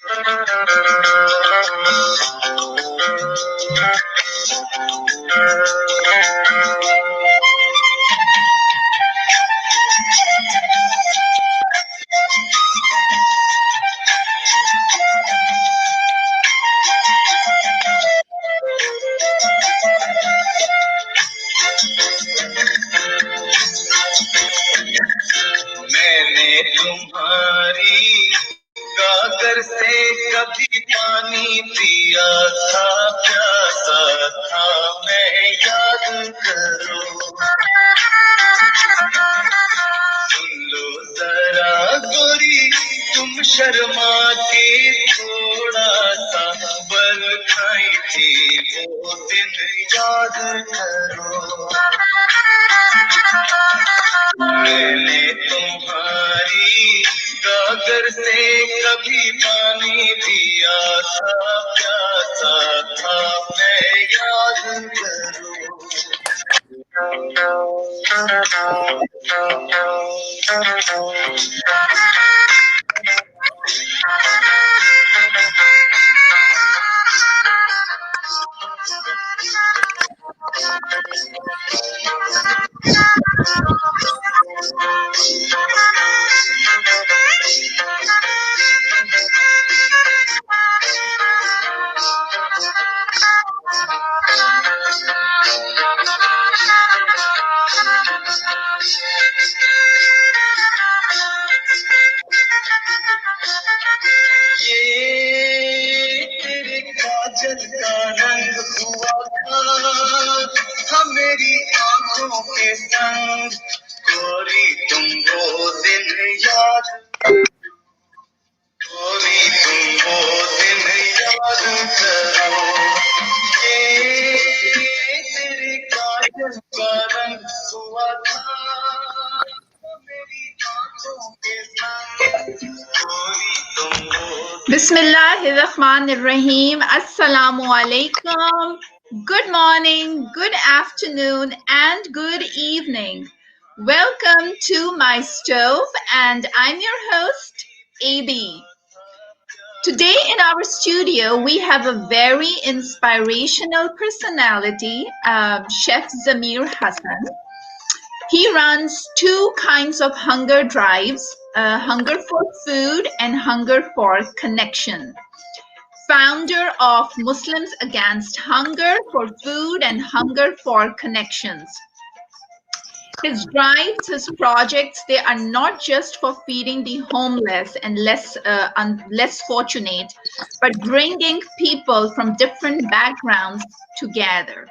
मैंने तुम्हारी गागर से कभी पानी पिया था, प्यासा था मैं, याद करो। सुन लो जरा गोरी, तुम शर्मा के थोड़ा सा बल खाई थी वो दिन, याद करो। मैंने तुम्हारी गागर से कभी पानी पिया था, प्यासा था मैं, याद करो। ये तेरे काजल का रंग हुआ था मेरी आंखों के संग, गोरी तुम वो दिन याद, गोरी तुम वो दिन याद करो। ये तेरे काजल का रंग हुआ था मेरी आंखों के संग, गोरी तुम वो। Bismillahirrahmanirrahim. Assalamu alaikum. Good morning, good afternoon, and good evening. Welcome to my stove, and I'm your host, AB. Today in our studio, we have a very inspirational personality, Chef Zamir Hassan. He runs two kinds of hunger drives, hunger for food and hunger for connection. Founder of Muslims Against Hunger for Food and Hunger for Connections. His drives, his projects, they are not just for feeding the homeless and less fortunate, but bringing people from different backgrounds together.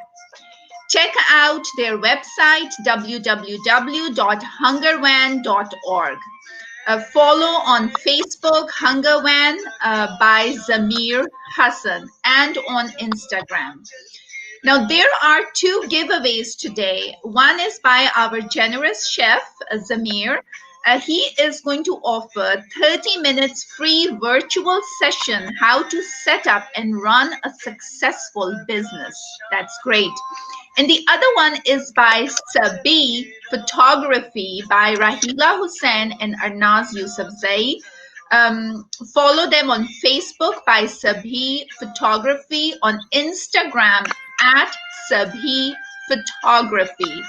Check out their website, www.hungerwan.org. Follow on Facebook, Hungerwan by Zamir Hassan, and on Instagram. Now, there are two giveaways today. One is by our generous chef, Zamir. He is going to offer 30 minutes free virtual session, how to set up and run a successful business. That's great. And the other one is by Sabi Photography by Rahila Hussain and Arnaz Yousafzai. Follow them on Facebook by Sabi Photography, on Instagram at Sabi Photography.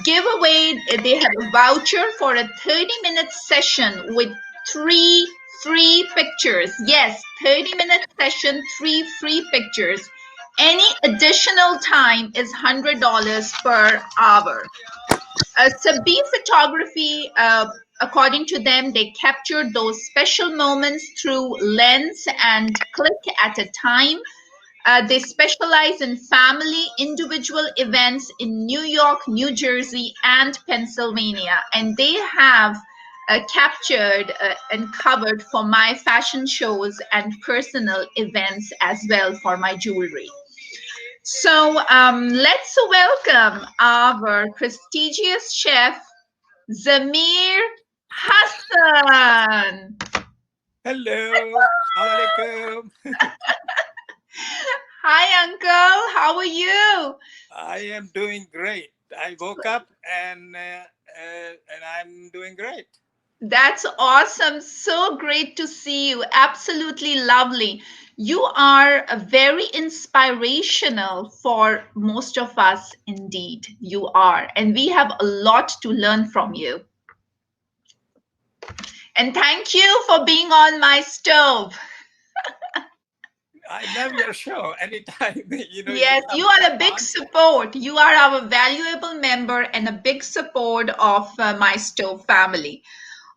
Giveaway, they have a voucher for a 30-minute session with 3 free pictures. Yes, 30-minute session, 3 free pictures. Any additional time is $100 per hour. Sabi Photography, according to them, they captured those special moments through lens and click at a time. They specialize in family, individual events in New York, New Jersey, and Pennsylvania. And they have captured and covered for my fashion shows and personal events as well for my jewelry. So let's welcome our prestigious chef, Zamir Hassan. Hello, alaikum. Hi, Uncle. How are you? I am doing great. I woke up and I'm doing great. That's awesome. So great to see you. Absolutely lovely. You are very inspirational for most of us, indeed. You are. And we have a lot to learn from you. And thank you for being on my stove. I love your show. Anytime you Yes, have you are come a big on. support. You are our valuable member and a big support of my stove family.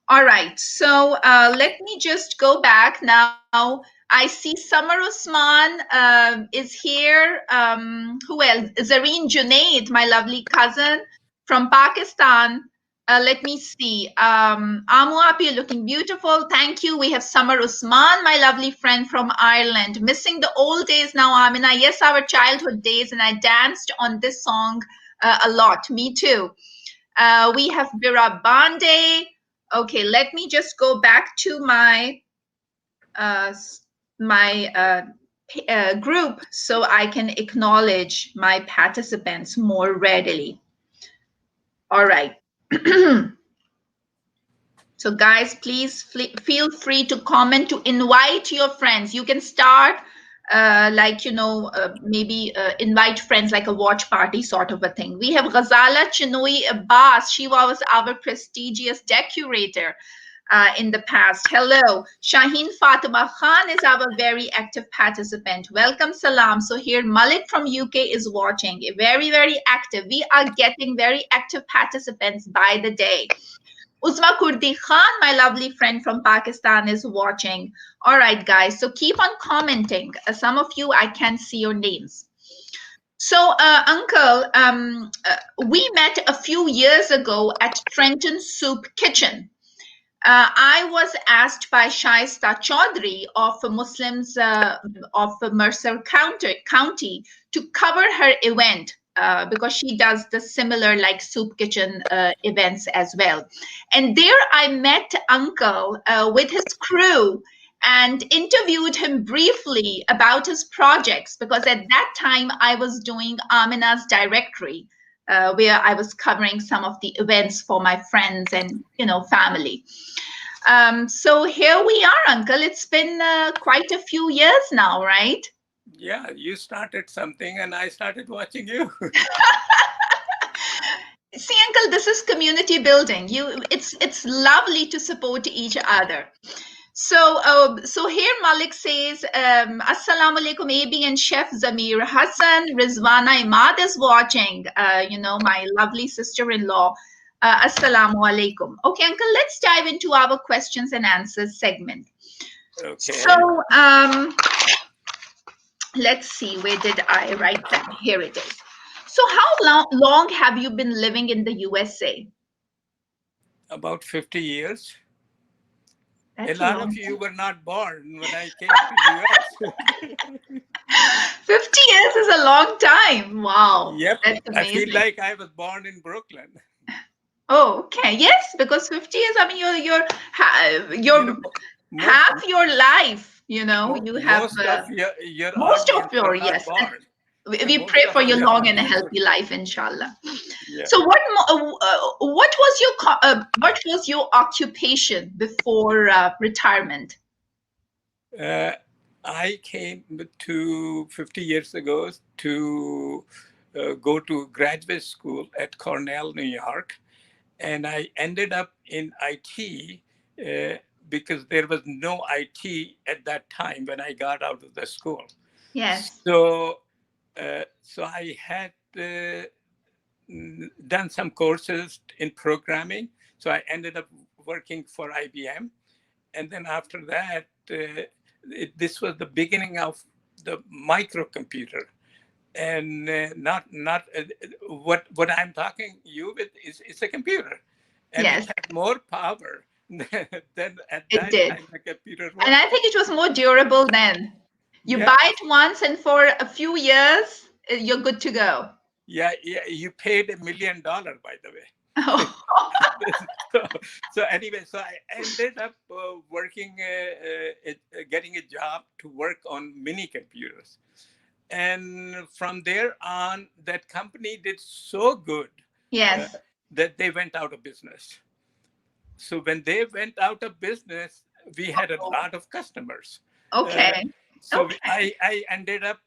All right, so let me just go back now. I see Samar Usman is here. Who else? Zareen Junaid, my lovely cousin from Pakistan. Let me see. Amu Api, you're looking beautiful. Thank you. We have Samar Usman, my lovely friend from Ireland. Missing the old days now, Amina. Yes, our childhood days, and I danced on this song a lot. Me too. We have Vira Bande. Okay, let me just go back to uh, my group so I can acknowledge my participants more readily. All right. So, guys, please feel free to comment, to invite your friends. You can start, maybe invite friends like a watch party sort of a thing. We have Ghazala Chinoi Abbas. She was our prestigious decorator in the past. Hello. Shaheen Fatima Khan is our very active participant. Welcome, Salam. So here Malik from UK is watching. Very, very active. We are getting very active participants by the day. Uzma Kurdi Khan, my lovely friend from Pakistan, is watching. All right, guys. So keep on commenting. Some of you, I can see your names. So, Uncle, we met a few years ago at Trenton Soup Kitchen. I was asked by Shaista Chaudhry of Muslims of Mercer County to cover her event because she does the similar like soup kitchen events as well. And there I met Uncle with his crew and interviewed him briefly about his projects because at that time I was doing Amina's directory. Where I was covering some of the events for my friends and family. So here we are, Uncle. It's been quite a few years now, right? Yeah, you started something and I started watching you. See, Uncle, this is community building. It's lovely to support each other. So here Malik says, Assalamu alaikum, AB and Chef Zamir Hassan. Rizwana Imad is watching. My lovely sister-in-law. Assalamu alaikum. Okay, Uncle, let's dive into our questions and answers segment. Okay. So, let's see, where did I write them? Here it is. So, how long have you been living in the USA? About 50 years. A That's a lot of long you time. were not born when I came to US. 50 years is a long time. Wow, Yep. that's I feel amazing. like I was born in Brooklyn. Oh, okay. Yes, because 50 years, I mean, You you're know, most half your life, you have most of your most of audience were your, not yes. And born. we Most pray of for your your long and a audience were, healthy life, inshallah. yeah. So what was your occupation before retirement? Uh, I came to 50 years ago to go to graduate school at Cornell, New York, and I ended up in IT because there was no IT at that time when I got out of the school. Yes. So I had done some courses in programming. So I ended up working for IBM, and then after that, this was the beginning of the microcomputer, and not what I'm talking you with is it's a computer, and it Yes, had more power than at it that did. time the computer And I was. think it was more durable then. You Yeah, buy it once, and for a few years, you're good to go. yeah, yeah. You paid $1 million, by the way. Oh, so, so anyway, so I ended up working, getting a job to work on mini computers, and from there on, that company did so good uh, yes. that they went out of business. so when they went out of business, we had a Oh, lot of customers. Uh, okay. so Okay. I ended up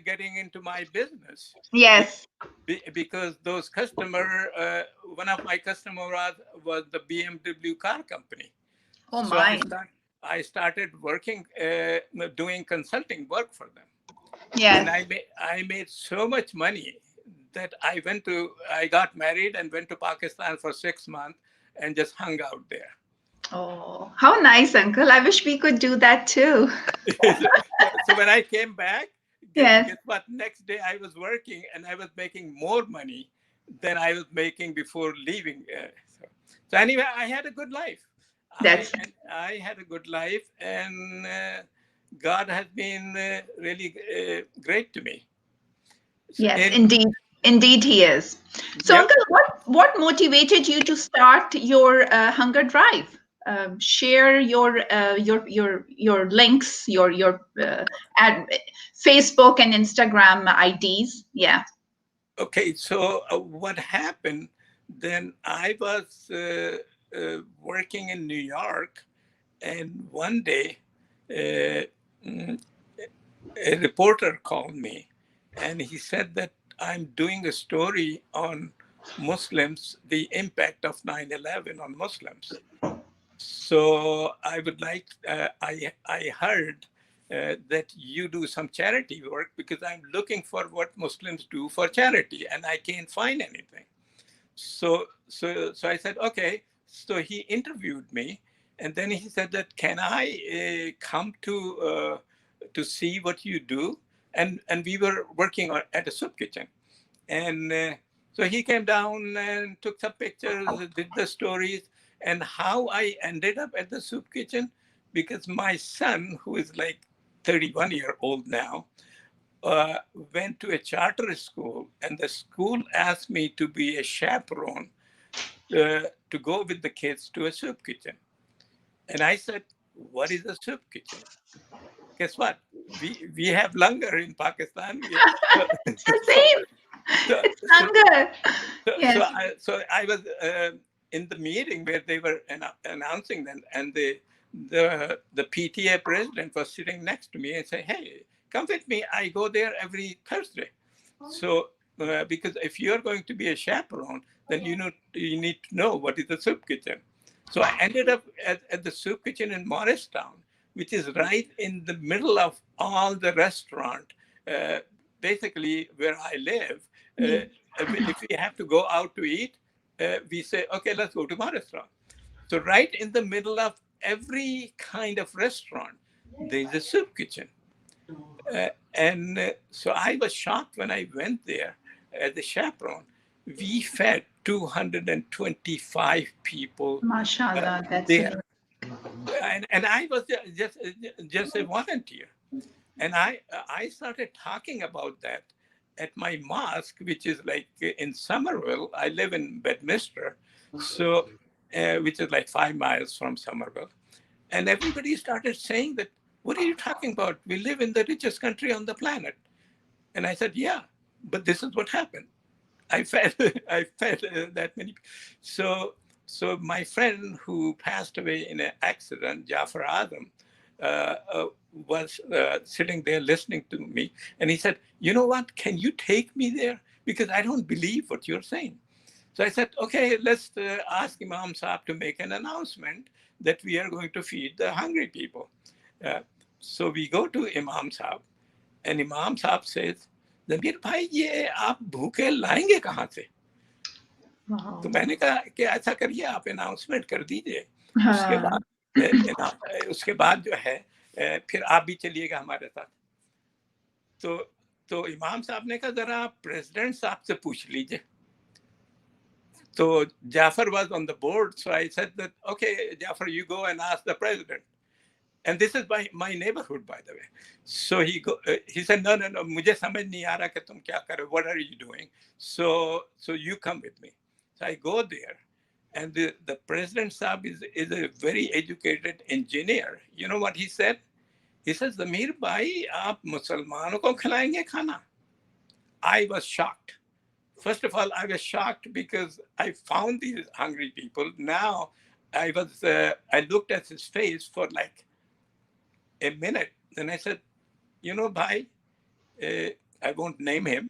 getting into my business Yes. because those customer, one of my customer was the BMW car company. Oh So my. I started working, doing consulting work for them, and Yes. I made so much money that I got married and went to Pakistan for 6 months and just hung out there. Oh, how nice, Uncle. I wish we could do that too. So when I came back, Yes. guess what? Next day I was working and I was making more money than I was making before leaving. So anyway, I had a good life. That's I had a good life, and God has been really great to me. So, Yes, and indeed. Indeed, he is. So, yep. Uncle, what motivated you to start your hunger drive? Share your links, your ad, Facebook and Instagram IDs. Yeah. Okay. So what happened? Then I was working in New York, and one day uh, mm, a reporter called me, and he said that I'm doing a story on Muslims, the impact of 9/11 on Muslims. So I would like, I heard that you do some charity work because I'm looking for what Muslims do for charity and I can't find anything. So I said, okay. So he interviewed me, and then he said that can I come to see what you do? And we were working at a soup kitchen, and so he came down and took some pictures, did the stories, and how I ended up at the soup kitchen because my son, who is like 31-year-old now, went to a charter school, and the school asked me to be a chaperone to go with the kids to a soup kitchen. And I said, "What is a soup kitchen?" Guess what? We have langar in Pakistan. So, It's the so, same. so, It's so, hunger. so, Yes. I was in the meeting where they were announcing them, and the PTA president was sitting next to me and said, "Hey, come with me. I go there every Thursday." So, because if you're going to be a chaperone, then you need to know what is the soup kitchen. So I ended up at the soup kitchen in Morristown, which is right in the middle of all the restaurant, uh, basically where I live. Yeah. If we have to go out to eat, we say, okay, let's go to Morristown. So right in the middle of every kind of restaurant, there's a soup kitchen. And so I was shocked when I went there as a chaperone. We fed 225 people MashaAllah. That's there, amazing. and I was just a volunteer. And I started talking about that at my mosque, which is like in Somerville. I live in Bedminster, so which is like 5 miles from Somerville. And everybody started saying that, what are you talking about? We live in the richest country on the planet. And I said, yeah, but this is what happened. I fed, I fed that many. So, so my friend who passed away in an accident, Jafar Adam, was sitting there listening to me. And he said, you know what? Can you take me there? Because I don't believe what you're saying. So I said, okay, let's ask Imam Saab to make an announcement that we are going to feed the hungry people. Uh, so we go to Imam Saab, and Imam Saab says, जमीर भाई ये आप भूखे लाएंगे कहाँ से? तो Wow. मैंने कहा कि ऐसा करिए आप अनाउंसमेंट कर दीजिए, उसके Uh, बाद उसके बाद जो है फिर आप भी चलिएगा हमारे साथ. तो तो इमाम साहब ने कहा जरा आप प्रेसिडेंट साहब से पूछ लीजिए. So Jafar was on the board, so I said that, okay, Jafar, you go and ask the president. And this is my neighborhood, by the way. So he said, no, no, no, मुझे समझ नहीं आ रहा कि तुम क्या कर रहे हो. What are you doing? So you come with me. So I go there. And the president Saab is a very educated engineer. You know what he said? He says, Zamir bhai, aap Musalmanon ko khilayenge khana? I was shocked. First of all, I was shocked because I found these hungry people. Now I looked at his face for like a minute. Then I said, Bhai, uh, I won't name him.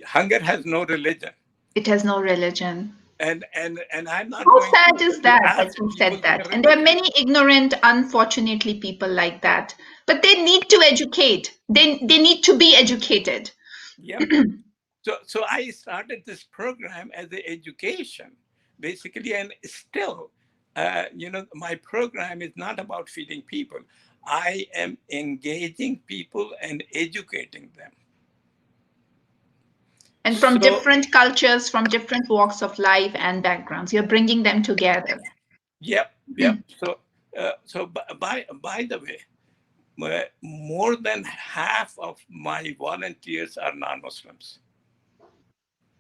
Hunger has no religion. It has no religion. And I'm not How going sad is to that that ask you people said their that? And there are religion. many ignorant, unfortunately, people like that. But they need to educate. They need to be educated. Yep. So I started this program as an education, basically, and still, my program is not about feeding people. I am engaging people and educating them. And from So, different cultures, from different walks of life and backgrounds, you're bringing them together. yep, yep. So by the way, more than half of my volunteers are non-Muslims,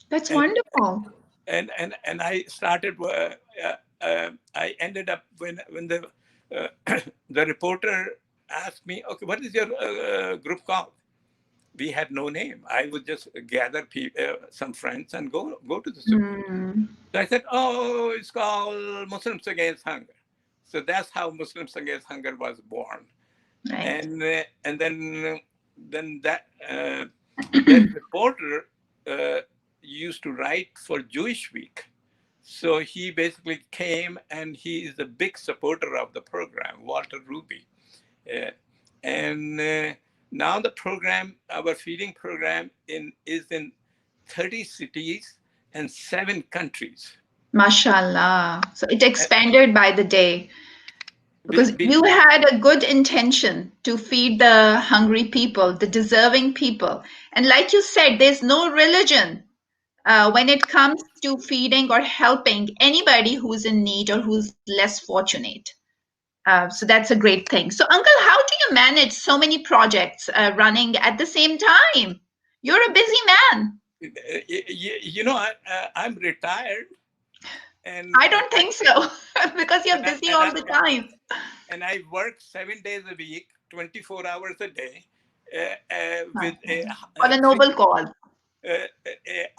That's and wonderful. and I started. I ended up when the the reporter asked me, "Okay, what is your group called?" We had no name. I would just gather some friends and go to the soup. Mm, So I said, "Oh, it's called Muslims Against Hunger." So that's how Muslims Against Hunger was born, right. and then that reporter used to write for Jewish Week. So he basically came, and he is a big supporter of the program, Walter Ruby. Uh, and now the program, our feeding program, is in 30 cities and 7 countries. Mashallah. So it Uh, expanded by the day be- because be- you had a good intention to feed the hungry people, the deserving people. And like you said, there's no religion when it comes to feeding or helping anybody who's in need or who's less fortunate. So that's a great thing. So, Uncle, how do you manage so many projects running at the same time? You're a busy man. I'm retired, and I and don't I think so because and you're I busy and all I the time and I work 7 days a week, 24 hours a day, with for the three noble cause.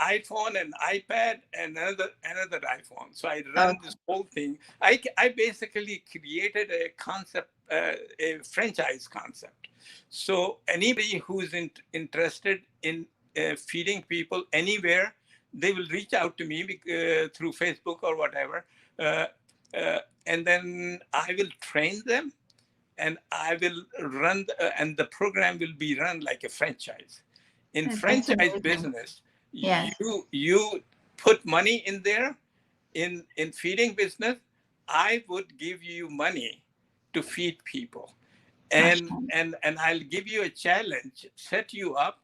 iPhone and iPad and another iPhone. So I Okay. run this whole thing. I basically created a concept, a franchise concept. So anybody who's interested in feeding people anywhere, they will reach out to me through Facebook or whatever, uh, and then I will train them, and I will and the program will be run like a franchise. In That's franchise amazing. business, Yes. you put money in there. In feeding business, I would give you money to feed people, Mashallah. and I'll give you a challenge, set you up,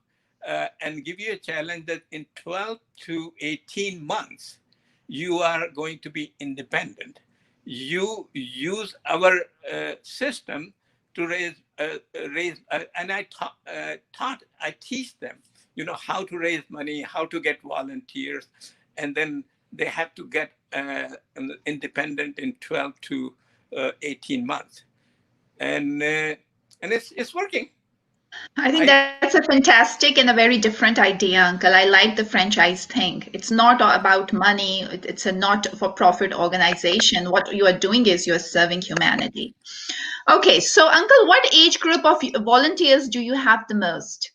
and give you a challenge that in 12 to 18 months, you are going to be independent. You use our system to and I teach them, how to raise money, how to get volunteers, and then they have to get independent in 12 to 18 months, and it's working. I think I that's a fantastic and a very different idea, Uncle. I like the franchise thing. It's not about money, it's a not for profit organization. What you are doing is you're serving humanity. Okay, so, Uncle, what age group of volunteers do you have the most?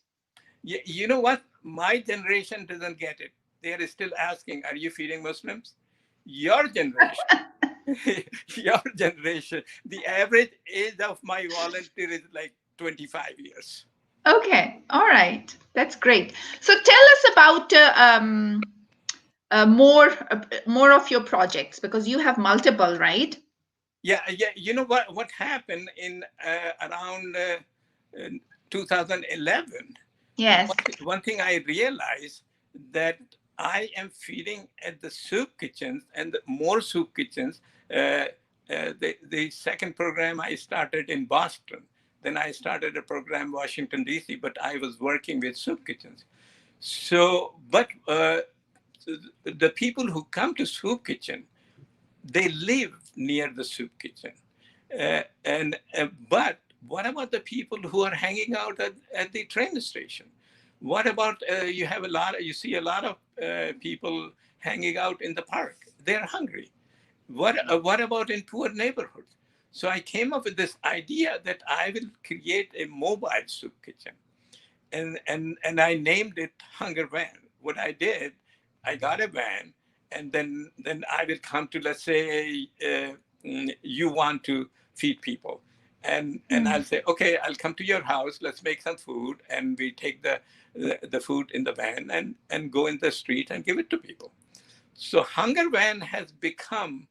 you know what? My generation doesn't get it. They are still asking, "Are you feeding Muslims?" Your generation, your generation. The average age of my volunteer is like 25 years. Okay, all right, that's great. So, tell us about more of your projects because you have multiple, right? Yeah, yeah. You know what happened in around 2011? Yes. One thing I realized, that I am feeding at the soup kitchens and more soup kitchens. The second program I started in Boston. Then I started a program Washington D.C. But I was working with soup kitchens. So, but the people who come to soup kitchen, they live near the soup kitchen. But what about the people who are hanging out at the train station? What about you see a lot of people hanging out in the park? They're hungry. what about in poor neighborhoods? So I came up with this idea that I will create a mobile soup kitchen, and I named it Hunger Van. What I did, I got a van, and then I will come to, let's say, you want to feed people, and I'll say, okay, I'll come to your house. Let's make some food, and we take the food in the van and go in the street and give it to people. So Hunger Van has become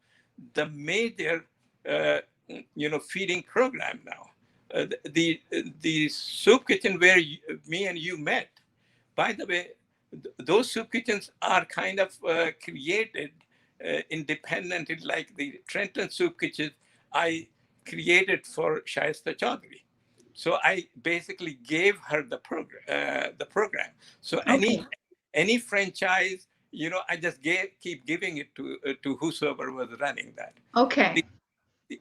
the major, uh, feeding program now. The soup kitchen where me and you met, by the way, those soup kitchens are kind of created independently, like the Trenton soup kitchen I created for Shaista Chaudhary. So I basically gave her the program. So Okay. any franchise, I just keep giving it to whosoever was running that. Okay. The,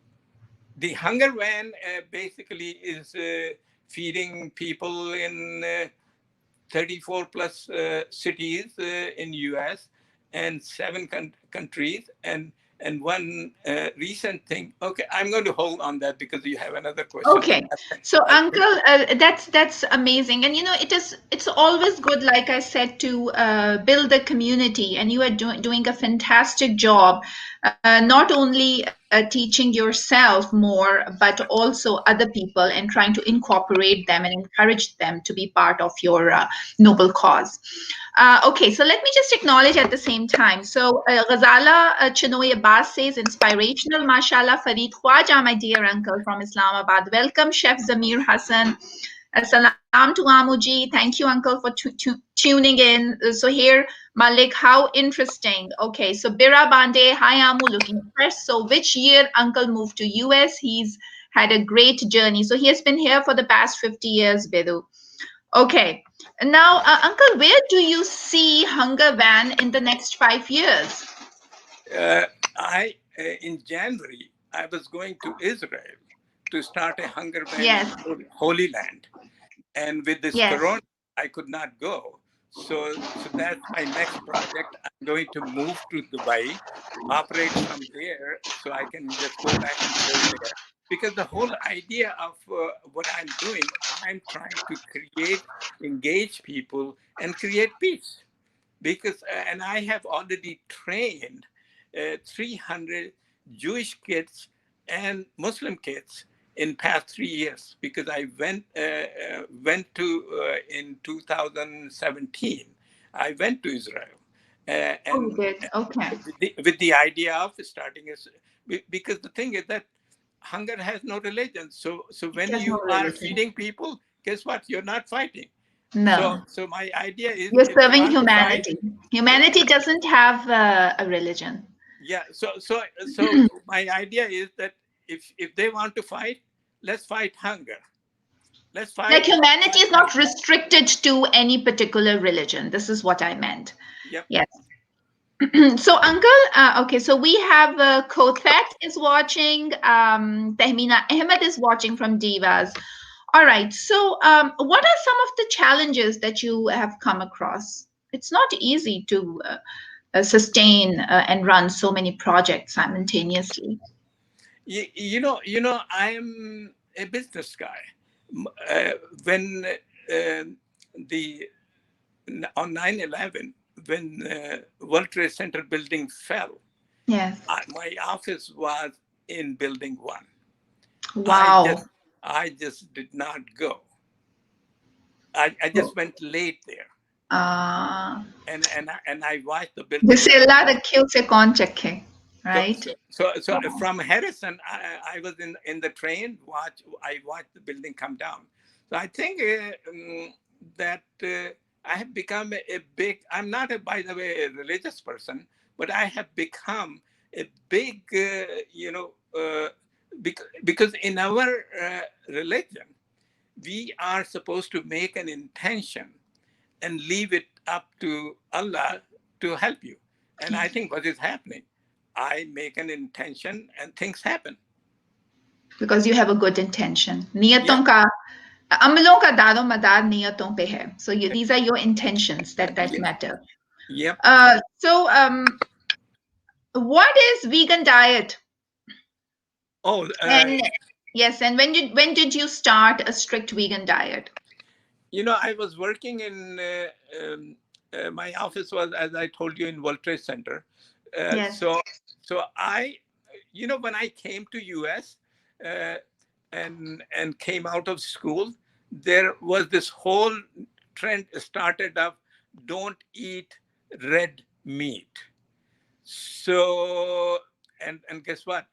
the Hunger Van basically is feeding people in 34 plus cities in US and seven countries, and one recent thing. Okay, I'm going to hold on that because you have another question. Okay. So, I'll Uncle, that's amazing, and it's always good, like I said, to build a community, and you are doing a fantastic job, not only teaching yourself more, but also other people, and trying to incorporate them and encourage them to be part of your noble cause. Okay, so let me just acknowledge at the same time. So, Ghazala Chinoy Abbas says, inspirational, mashallah. Farid Khwaja, my dear uncle from Islamabad. Welcome, Chef Zamir Hassan. Salam to Amuji. Thank you, uncle, for tuning in. So, here, Malik, how interesting. Okay, so Bira Bande, hi, Amu, looking fresh. So, which year uncle moved to US? He's had a great journey. So, he has been here for the past 50 years, Bedu. Okay. Now, Uncle, where do you see Hunger Van in the next 5 years? uh, I in January I was going to Israel to start a hunger ban in Yes, Holy Land, and with this yes. corona I could not go. So that's my next project. I'm going to move to Dubai, operate from there so I can just go back and forth there, because the whole idea of what I'm doing, I'm trying to create, engage people and create peace. Because and I have already trained 300 Jewish kids and Muslim kids in past 3 years, because I went to in 2017. I went to Israel, Oh, you and did. Okay. with the idea of starting because the thing is that hunger has no religion. So It when has no you are religion. feeding people, guess what? You're not fighting. So No. so my idea is, You're if they serving want to fight, humanity. Humanity doesn't have a religion. yeah. So my idea is that if they want to fight, let's fight hunger. Let's Like, fight. humanity is not restricted to any particular religion. This is what I meant. Yep. Yes. So, Uncle, okay, so we have Kothat is watching, Tehmina Ahmed is watching from Divas. All right, so what are some of the challenges that you have come across? It's not easy to sustain and run so many projects simultaneously. I'm a business guy. When the on 9/11, when World Trade Center building fell, Yes. my office was in building one. I Wow. just I just did not go. I just went late there, Uh, and I watched the building जिससे come अल्लाह down. रखे उसे कौन चखे, So right? so so Wow. from Harrison, I was in the train. I watched the building come down. So I think that I have become a big. I'm not, by the way, a religious person, but I have become a big, because in our religion we are supposed to make an intention and leave it up to Allah to help you. And I Yes. think what is happening, I make an intention and things happen. Because you have a good intention. Yep. नियतों का अमलों का दारो मदार नियतों पे है. So these are your intentions that Yep. matter. Yep. So What is vegan diet? Oh, And yes, and when did you start a strict vegan diet? I was working in my office was, as I told you, in World Trade Center. Uh, Yes. so, so when I came to US uh, and came out of school, there was this whole trend started of don't eat red meat. So, and guess what?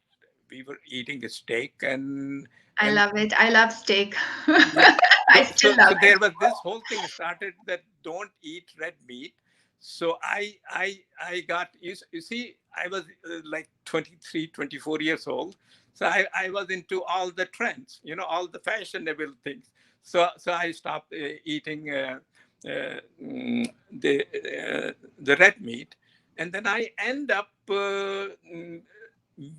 We were eating a steak I and love it. I love steak. yeah. I So, still so, love so it. there was this whole thing started that don't eat red meat. So I got, you see, I was like 23, 24 years old. So I was into all the trends, all the fashionable things. So I stopped eating the red meat. And then I end up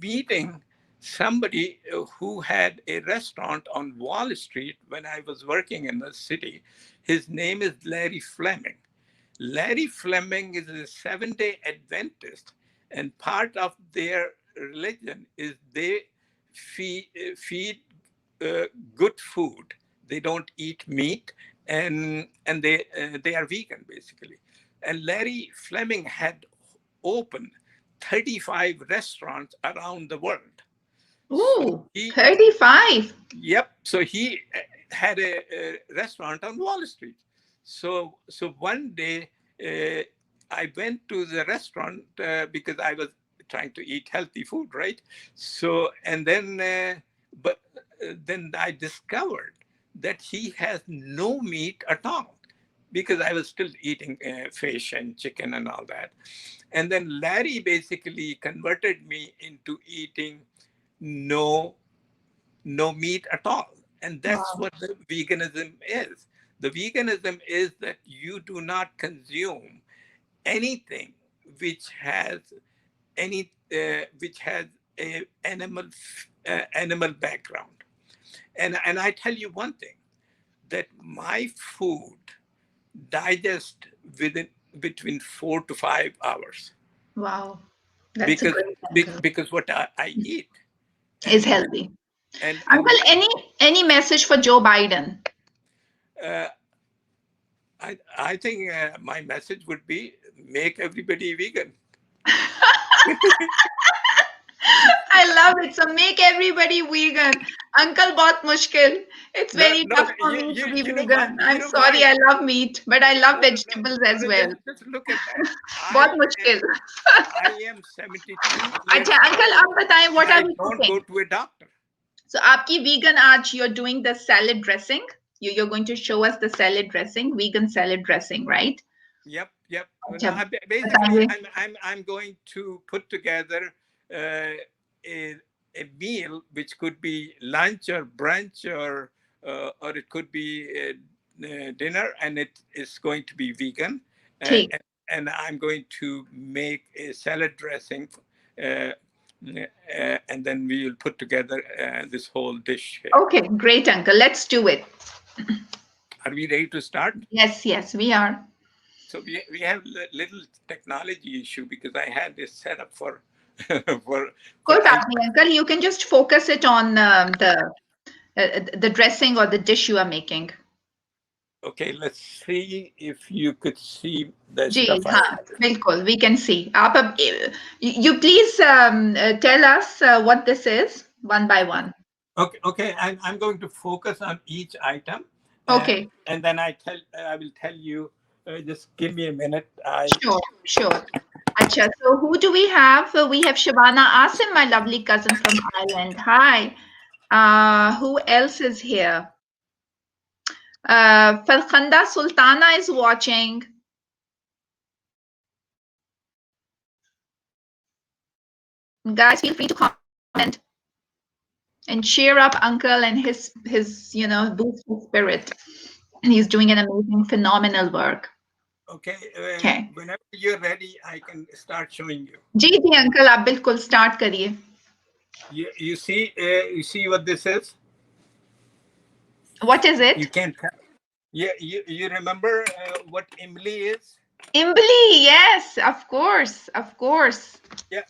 meeting somebody who had a restaurant on Wall Street when I was working in the city. His name is Larry Fleming. Larry Fleming is a Seventh-day Adventist, and part of their religion is they feed good food. They don't eat meat, and they are vegan basically. And Larry Fleming had opened 35 restaurants around the world. So Ooh, he 35. Yep. So he had a restaurant on Wall Street. So one day uh, I went to the restaurant because I was trying to eat healthy food, right? So and then, but then I discovered that he has no meat at all because I was still eating fish and chicken and all that. And then Larry basically converted me into eating no no meat at all. And that's Wow. what the veganism is. The veganism is that you do not consume anything which has which has a animal background. And I tell you one thing, that my food digests within between 4 to 5 hours Wow. That's a because great uncle. because what I eat. Is and healthy. and Uncle, any message for Joe Biden? uh, I think my message would be make everybody vegan. I love it. So make everybody vegan. Uncle, bahut mushkil. It's No, very no, tough no, for me to be you know why? vegan. You I'm know sorry. why? I love meat, but I love No, no, no, vegetables no, as no. well. Just look at that. बहुत I मुश्किल. I am 72 अच्छा years uncle old आप बताएं and what are I we don't cooking? go to a doctor. So आपकी vegan आज you're doing the salad dressing. You're going to show us the salad dressing, vegan salad dressing, right? Yep, yep. No, अच्छा basically, बताइए. I'm going to put together a meal which could be lunch or brunch or it could be dinner, and it is going to be vegan. Uh, ठीक. and, and I'm going to make a salad dressing, uh, and then we will put together this whole dish here. Okay, great uncle. Let's do it. Are we ready to start? Yes, yes, we are. So we have little technology issue because I had this set up for for कोई for बात I. नहीं uncle. You can just focus it on the dressing or the dish you are making. Okay, let's see if you could see the ji stuff I हाँ have. बिल्कुल we can see. आप अब you please tell us what this is one by one. Okay. I'm going to focus on each item, Okay, and then I will tell you. Just give me a minute. sure, sure. Acha, so who do we have? We have Shabana Asim, my lovely cousin from Ireland. Hi. Who else is here? Falkhanda Sultana is watching. Guys, feel free to comment and cheer up Uncle and his boost his spirit. And he's doing an amazing, phenomenal work. Okay, Okay. whenever you're ready, I can start showing you. जी जी uncle आप बिल्कुल start करिए. You see what this is? What is You it? can't tell. Yeah, you remember what Imli is? Imbli, yes, of course, of course. Yeah.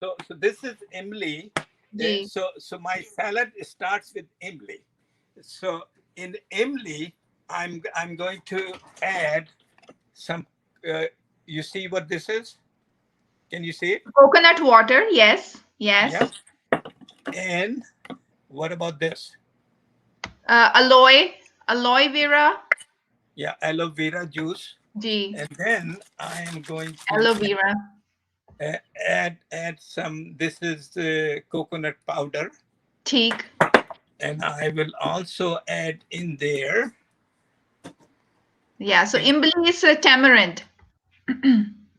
So this is imli. Ji. So my salad starts with imli. So in imli, I'm going to add some. Uh, you see what this is? Can you see it? Coconut water, yes, Yeah. yes. And what about this? Aloe vera. Yeah, aloe vera juice. Ji. And then I am going to Aloe vera. add some. This is coconut powder, Teak. and I will also add in there. Yeah, so Can, imbli is tamarind.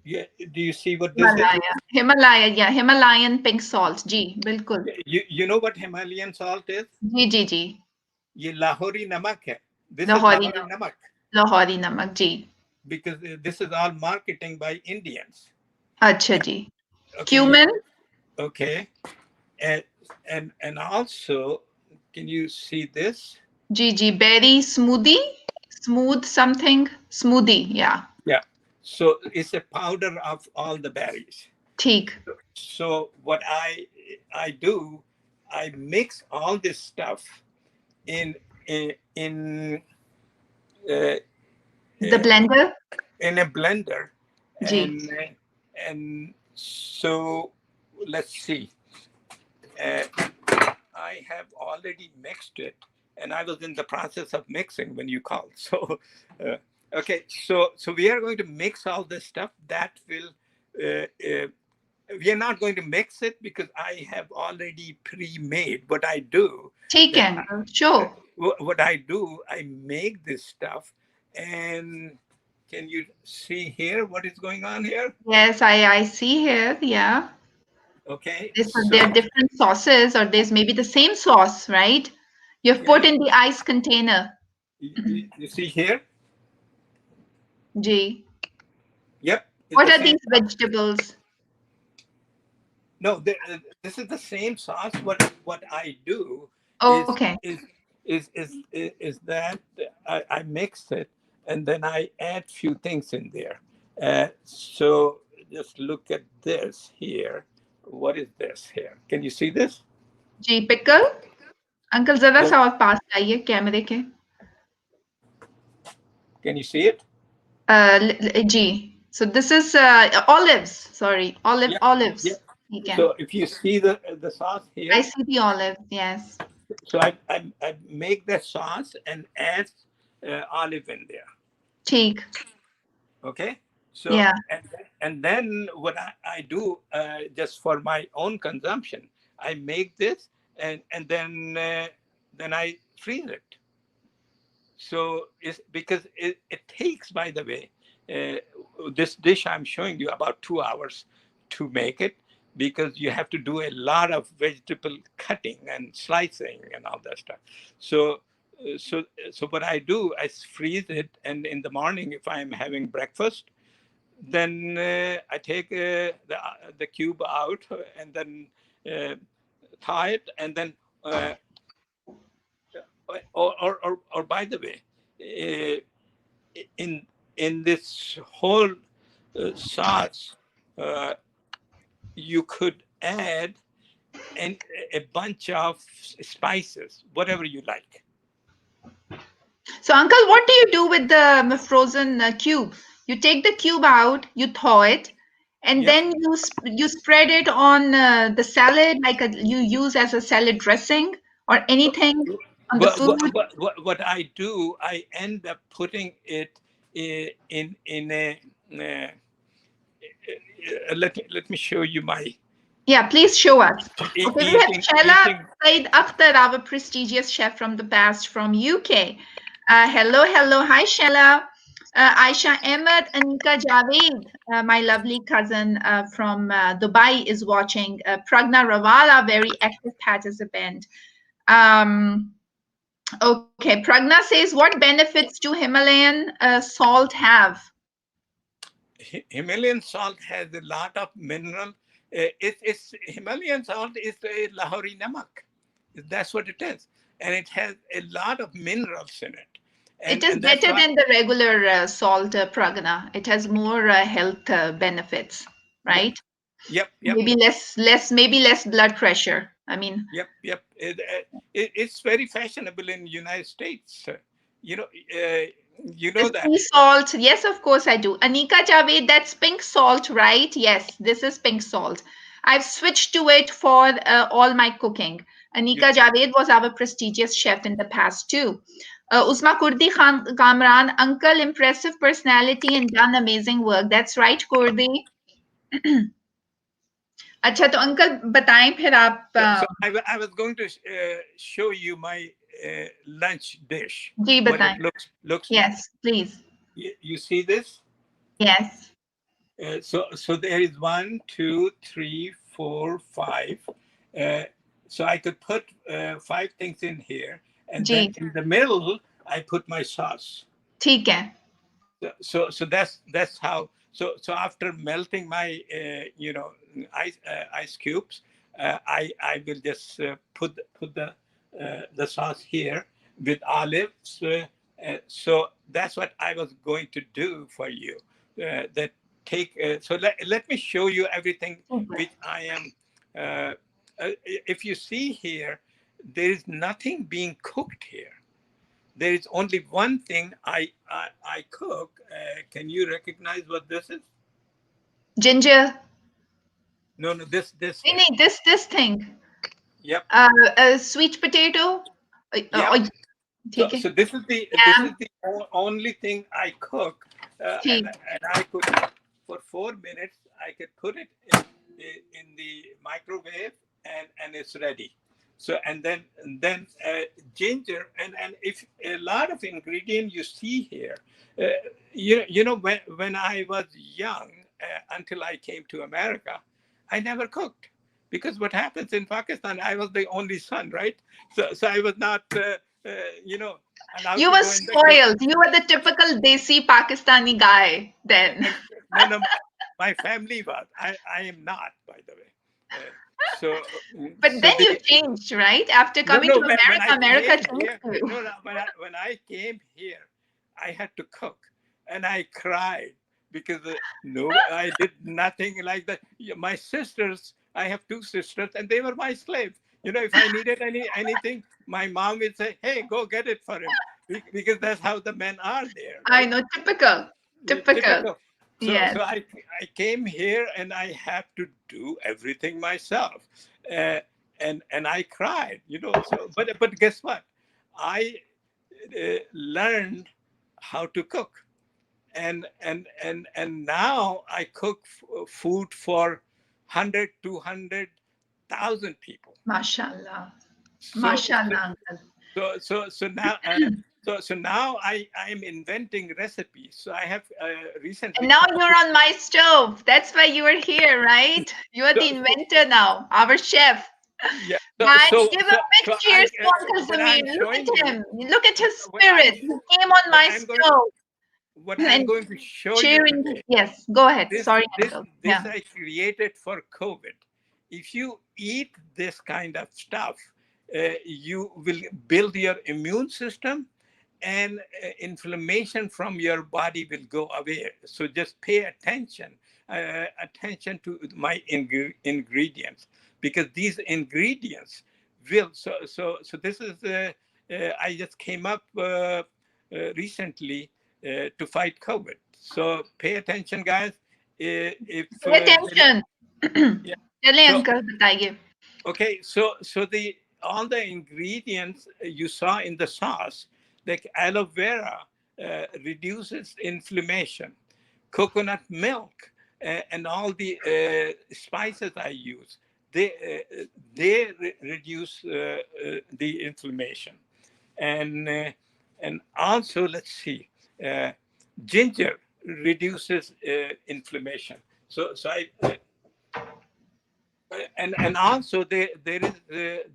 yeah, do you see what this is? Himalaya. Himalaya, yeah, Himalayan pink salt. Ji, bilkul. You know what Himalayan salt is? जी जी जी ये लाहौरी नमक है. This is Lahori Lahori नमक namak Lahori नमक जी because this is all marketing by Indians. अच्छा जी Okay, cumin okay, and and also, can you see this? जी जी berry smoothie smooth something smoothie yeah Yeah. So it's a powder of all the berries. ठीक So what I do, I mix all this stuff in in uh, the blender in a blender, जी and so let's see. Uh, I have already mixed it, and I was in the process of mixing when you called. So, uh, okay, so we are going to mix all this stuff. That will. We are not going to mix it because I have already pre-made. What I do, ठीक that है uncle sure what I do, I make this stuff, and can you see here what is going on here? yes I see here yeah Okay, there are so different sauces or there's maybe the same sauce right you've yeah, put in the ice container you see here. जी Yep, it's what the are same these sauce. vegetables No, this is the same sauce. What I do is okay is is that I mix it and then I add few things in there. So just look at this here. What is this here? Can you see this? जी pickle uncle जरा Yes. सा और पास लाइए कैमरे के Can you see it? G. So this is olives. Sorry, Yeah. Yeah. olives. ठीक है. So if you see the sauce I here, see the olives. Yes. so I make that sauce and add olive in there. ठीक. Okay, so Yeah. and then what I do, just for my own consumption, I make this and then I freeze it. So it's because it takes, by the way, this dish I'm showing you about 2 hours to make it, because you have to do a lot of vegetable cutting and slicing and all that stuff. So so what I do, I freeze it, and in the morning, if I'm having breakfast, then I take the cube out and then uh, thaw it, and then uh, or by the way, in this whole sauce, uh, you could add an, a bunch of spices, whatever you like. So uncle, what do you do with the frozen cube? You take the cube out, you thaw it, and Yeah. then you spread it on the salad like you use as a salad dressing or anything on the food. What I do, I end up putting it in a. Uh, let me show you my Yeah, please show us. Okay, we have Shaila eating. Said Akhtar, our prestigious chef from the past from UK. Hello, hello. Hi, Shaila. Aisha Ahmed, Anika Javed, my lovely cousin from Dubai, is watching. Pragna Ravala, very active participant. Um, okay, Pragna says, what benefits do Himalayan salt have? Himalayan salt has a lot of mineral. It's Himalayan salt is a Lahori namak. That's what it is, and it has a lot of minerals in it, It is and that's better why. than the regular salt, Pragna. It has more health benefits, Yeah, right? Yep, yep, Maybe less blood pressure. I mean, yep. It's very fashionable in United States. You know, uh, you the know that. sea salt. Yes, of course I do. Anika Javed, that's pink salt, right? Yes, this is pink salt. I've switched to it for all my cooking. You, Anika Javed was our prestigious chef in the past too. Usma Kurdi Khan Kamran, uncle, impressive personality and done amazing work. That's right, Kurdi. अच्छा तो uncle बताएं फिर आप so I was going to show you my lunch dish, ji what it बताएं. looks like. Yes, please. You see this? Yes. So there is 1, 2, 3, 4, 5. Uh, so I could put 5 things in here, and then ji in the middle I put my sauce. ठीक है. So that's how. So after melting my ice cubes, I will just put the sauce here with olives. So that's what I was going to do for you. That take so let me show you everything which I am. Uh, if you see here, there is nothing being cooked here. There is only one thing I cook. Can you recognize what this is? Ginger. No, no, this नहीं here. नहीं this thing. Yep, Sweet potato. yep. ठीक है. So this is Yam. the only thing I cook, ठीक. and I could for 4 minutes I could put it in the microwave and it's ready. So and then ginger and if a lot of ingredient you see here, uh, you know when I was young until I came to America, I never cooked because what happens in Pakistan, I was the only son, right? So I was not. You know, allowed You to were go in the kitchen. spoiled. You were the typical desi Pakistani guy then. No, no, my family was. I am not, by the way. So, But so then the you changed, right? After no, coming no. to When America, I America came changed here, you. no, no. When I came here, I had to cook, and I cried because no, I did nothing like that. Yeah, my sisters, I have 2 sisters, and they were my slaves. If I needed anything, my mom would say, "Hey, go get it for him," because that's how the men are there, I right? know, typical. Typical. Typical. So Yes. so I came here and I have to do everything myself, uh, and I cried, So but guess what? I learned how to cook, and now I cook food for 100, 200,000 people. Mashallah. So so Mashallah, uncle. so now I am inventing recipes. So I have And recently now come up you're with. on my stove. That's why you are here, right? You are So, the so inventor now, our chef. yeah. So Guys, so give a so big so cheers to Uncle what Zamir. I'm Look showing at you, him. Look at what his what I'm spirit. He came on what my I'm going stove. what I'm And going to show you cheering. today. Yes, go ahead. This Sorry, this Uncle. this Yeah. I created for COVID. If you eat this kind of stuff, you will build your immune system, and inflammation from your body will go away. So just pay attention to my ingredients, because these ingredients will. So this is. I just came up recently to fight COVID. So pay attention, guys. If Pay attention. yeah. चलें So uncle बताइए. okay, so the all the ingredients you saw in the sauce, like aloe vera, reduces inflammation. Coconut milk, and all the spices I use, they reduce the inflammation, and also let's see, uh, ginger reduces inflammation. So I and also there is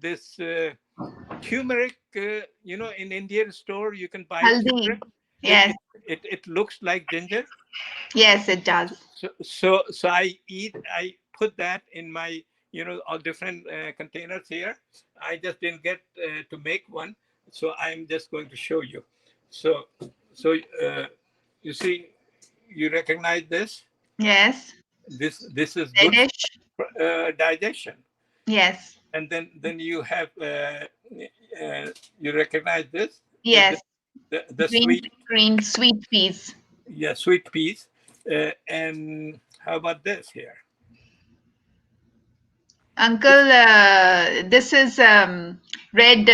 this turmeric. In Indian store you can buy Haldi. turmeric. It Yes. it it looks like ginger. Yes, it does. So I put that in my all different containers here. I just didn't get to make one, so I'm just going to show you. So so uh, you see, you recognize this. Yes. This is good Reddish. for digestion. Yes. And then you have you recognize this is Yes. the Green, sweet, green sweet peas. yeah, sweet peas. And how about this here? This, Uncle, this is red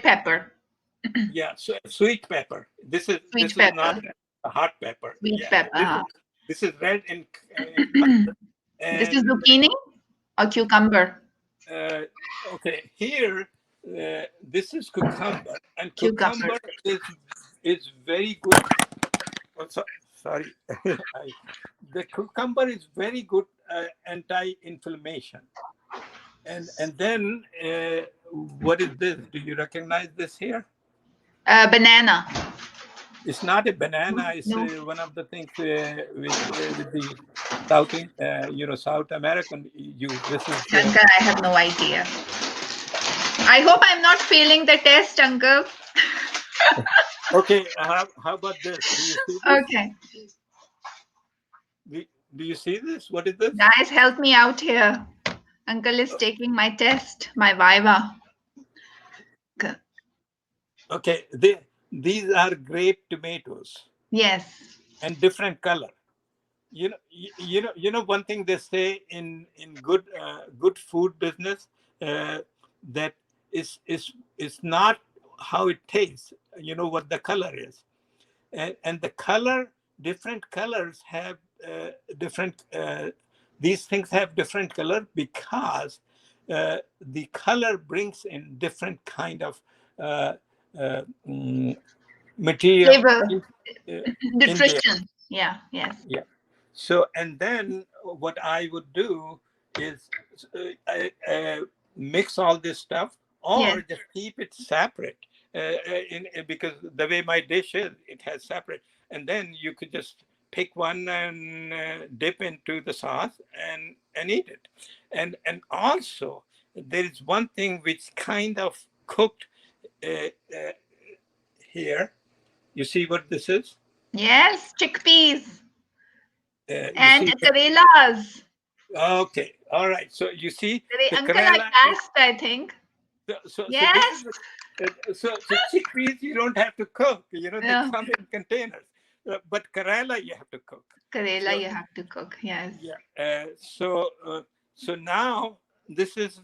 pepper. yeah, so sweet pepper. Sweet This is not pepper. a hot pepper. Sweet Yeah, pepper. this is red in color. This is And zucchini or cucumber? uh, okay, here this is cucumber, and Cucumber. cucumber is very good. Oh, sorry, the cucumber is very good anti-inflammation. And then what is this? Do you recognize this here? Banana. It's not a banana. It's No. one of the things with the South, South American use. This is Uncle, I have no idea. I hope I'm not failing the test, Uncle. okay. How about this? Do you see this? Okay. Do you see this? What is this? Guys, help me out here. Uncle is taking my test, my Viva. Okay, these are grape tomatoes Yes. and different color. One thing they say in good food business, that is not how it tastes. You know what the color is, and the color, different colors have different. These things have different color because the color brings in different kind of uh, uh, mm, material Flavor. in there. Nutrition. Yeah, yes. Yeah. So, and then what I would do is mix all this stuff, Yes. or just keep it separate. Because the way my dish is, it has separate, and then you could just pick one and dip into the sauce and eat it. And also there is one thing which kind of cooked uh, uh, here. You see what this is? Yes, chickpeas You and see. karelas. Okay, all right. So you see the Uncle, I Karela is passed, I think. so this Yes. is so chickpeas you don't have to cook. They Yeah. come in containers, but Karela you have to cook. Karela, So you have to cook. Yes. yeah. So now this is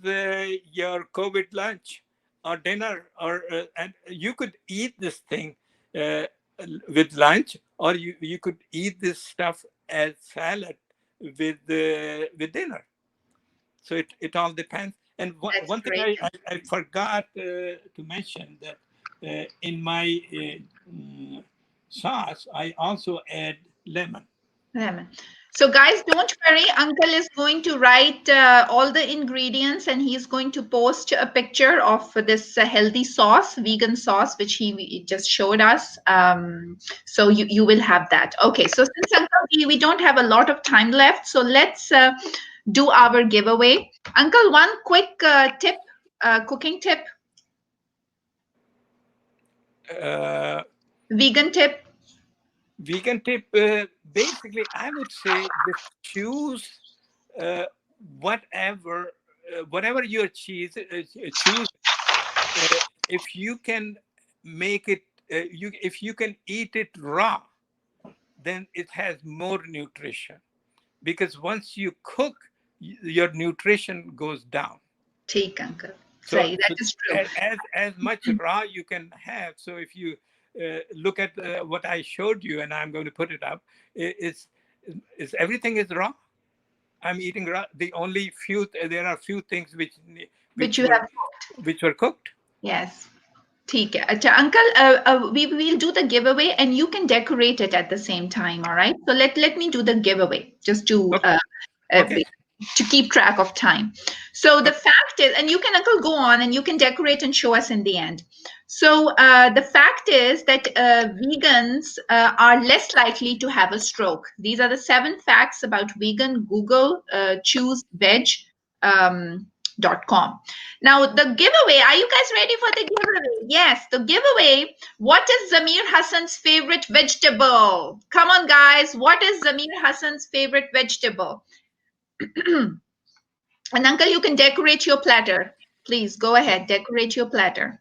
your COVID lunch or dinner, or and you could eat this thing uh, with lunch, or you could eat this stuff as salad with dinner. So it all depends. And That's one thing great. I forgot to mention that in my sauce I also add lemon. Lemon. So, guys, don't worry. Uncle is going to write all the ingredients and he's going to post a picture of this healthy sauce, vegan sauce, which he just showed us. So, you will have that. Okay. So, since Uncle, we don't have a lot of time left, so let's do our giveaway. Uncle, one quick tip, cooking tip, Uh, vegan tip. Vegan tip, basically, I would say just choose uh, whatever whatever your cheese choose. If you can make it, if you can eat it raw, then it has more nutrition, because once you cook, your nutrition goes down. Take, Uncle. So, Say, that so is true. as much raw you can have. So if you look at what I showed you, and I'm going to put it up, is everything is raw. I'm eating raw. The only few there are few things Which which you were have. which were cooked. Yes. ठीक है अच्छा uncle we will do the giveaway and you can decorate it at the same time, all right? So let me do the giveaway just Okay. uh, Okay. to keep track of time. So the Okay. fact is, and you can uncle go on and you can decorate and show us in the end. So the fact is that vegans are less likely to have a stroke. These are the 7 facts about vegan. Google choose veg. Um, gmail.com. Now, the giveaway, are you guys ready for the giveaway? Yes, the giveaway. What is Zamir Hassan's favorite vegetable? Come on, guys. What is Zamir Hassan's favorite vegetable? And Uncle, you can decorate your platter. Please go ahead, decorate your platter.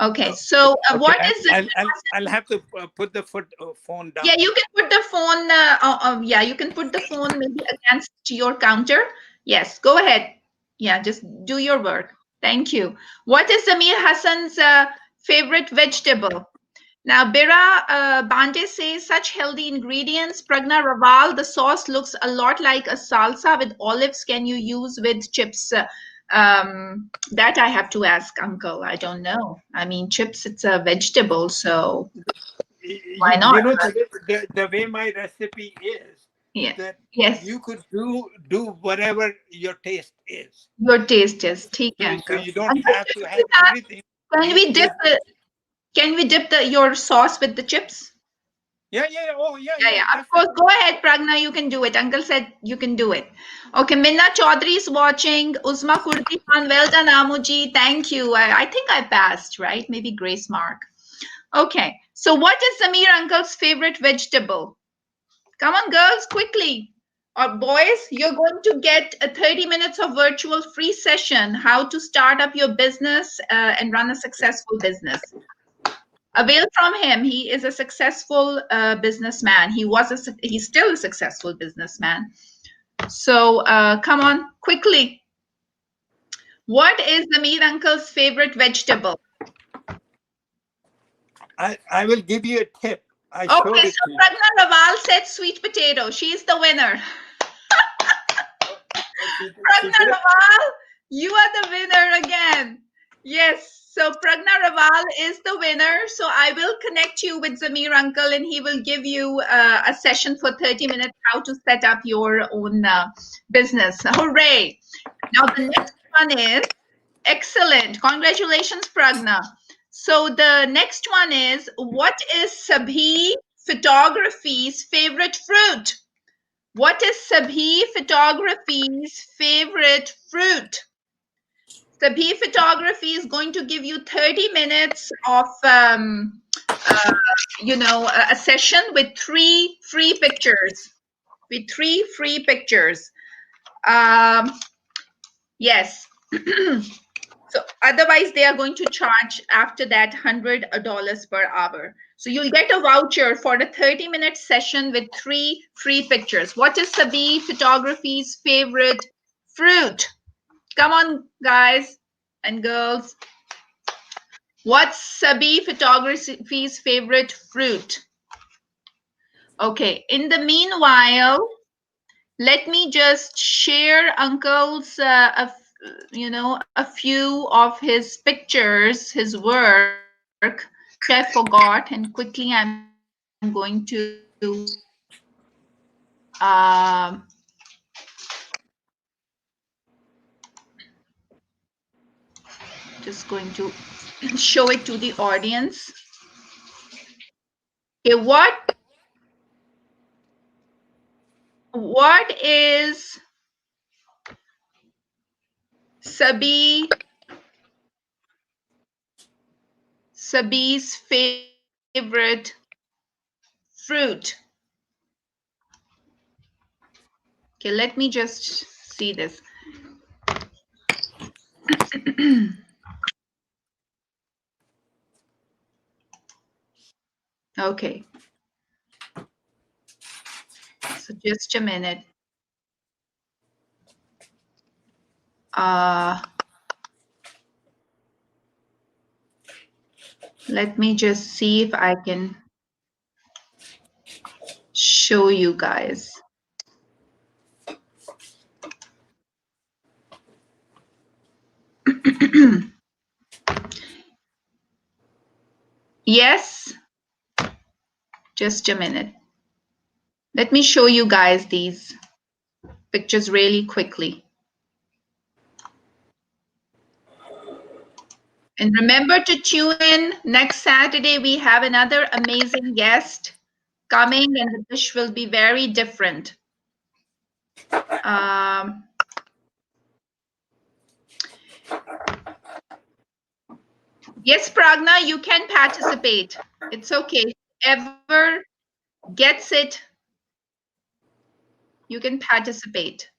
Okay, so Okay, what is I'll, Zamir I'll, I'll Hassan? have to put the phone Yeah, down. you can put the phone. Yeah, you can put the phone maybe against your counter. Yes, go ahead. Yeah, just do your work. Thank you. What is Zamir Hassan's favorite vegetable? Now, Bira Bande says such healthy ingredients. Pragna Raval, the sauce looks a lot like a salsa with olives. Can you use with chips? That I have to ask Uncle. I don't know. I mean, chips, it's a vegetable, so why not? The way my recipe is Yes. that Yes. you could do whatever your taste is. Your taste is ठीक है So uncle. you don't Uncle, have to have everything. can You we dip just the can we dip the your sauce with the chips? yeah. Oh yeah, Yeah, yeah, yeah. Of course. definitely. Go ahead, Pragna. You can do it. Uncle said you can do it. Okay, Minna Chaudhary is watching. Uzma Kurdi Khan, well done, Amuji. Thank you. I think I passed, right? Maybe grace mark. Okay. So what is Samir Uncle's favorite vegetable? Come on, girls, quickly. Or boys, you're going to get a 30 minutes of virtual free session, how to start up your business and run a successful business. Avail from him. He is a successful businessman. He's still a successful businessman. So come on, quickly. What is Zamir Uncle's favorite vegetable? I will give you a tip. I showed Okay, it so to you. Pragna Raval said sweet potato. She's the winner. Oh, she Pragna did. Raval, you are the winner again. Yes, so Pragna Raval is the winner. So I will connect you with Zamir Uncle and he will give you a session for 30 minutes how to set up your own business. Hooray! Now, the next one is excellent. Congratulations, Pragna. So the next one is what is Sabhi Photography's favorite fruit? What is Sabhi Photography's favorite fruit? Sabhi Photography is going to give you 30 minutes of, a session with three free pictures. With three free pictures. Yes. So otherwise, they are going to charge after that $100 per hour. So you'll get a voucher for a 30-minute session with three free pictures. What is Sabi Photography's favorite fruit? Come on, guys and girls. What's Sabi Photography's favorite fruit? Okay, in the meanwhile, let me just share Uncle's, a few of his pictures, his work, which I forgot, and quickly I'm going to um, just going to show it to the audience. Okay, what is Sabi's favorite fruit? Okay, let me just see this. Okay, so just a minute. Uh, Let me just see if I can show you guys. Yes, just a minute. Let me show you guys these pictures really quickly. And remember to tune in. Next Saturday, we have another amazing guest coming, and the dish will be very different. Um, Yes, Pragna, you can participate. It's okay. Whoever gets it, you can participate.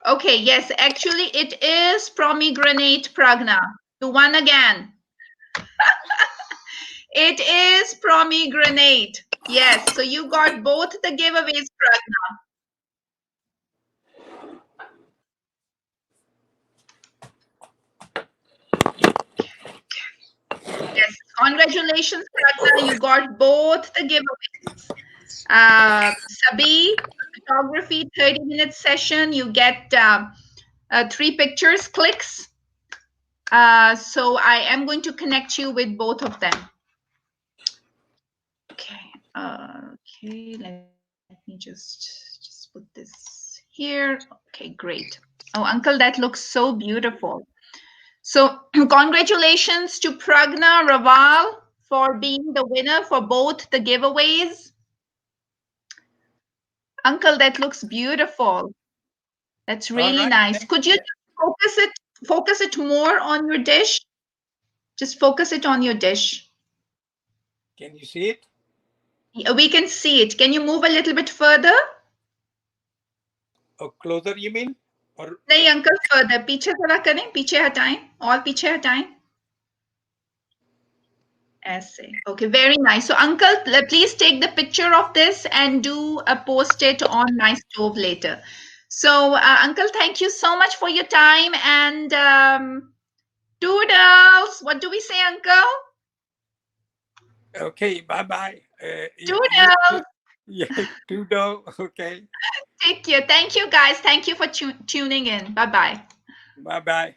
Okay, yes, actually it is pomegranate, Pragna. To one again. It is pomegranate. Yes, so you got both the giveaways, Pragna. Yes, congratulations, Pragna. You got both the giveaways. Sabi, photography 30-minute session. You get 3 pictures, clicks. So I am going to connect you with both of them. Okay. Okay. Let me just put this here. Okay. Great. Oh, Uncle, that looks so beautiful. So congratulations to Pragna Raval for being the winner for both the giveaways. Uncle, that looks beautiful. That's All really right. nice. Could you Yeah. just focus it more on your dish? Just focus it on your dish. Can you see it? We can see it. Can you move a little bit further? Or closer, you mean? Or नहीं uncle further. पीछे थोड़ा करें, पीछे हटाएं, और पीछे हटाएं. Essay. Okay, very nice. So, Uncle, please take the picture of this and do post it on my stove later. So, Uncle, thank you so much for your time. And Toodles, what do we say, Uncle? okay, bye bye. Toodles, Yeah, Tudo. Okay, take care. Thank you, guys. Thank you for tuning in. Bye bye. bye bye.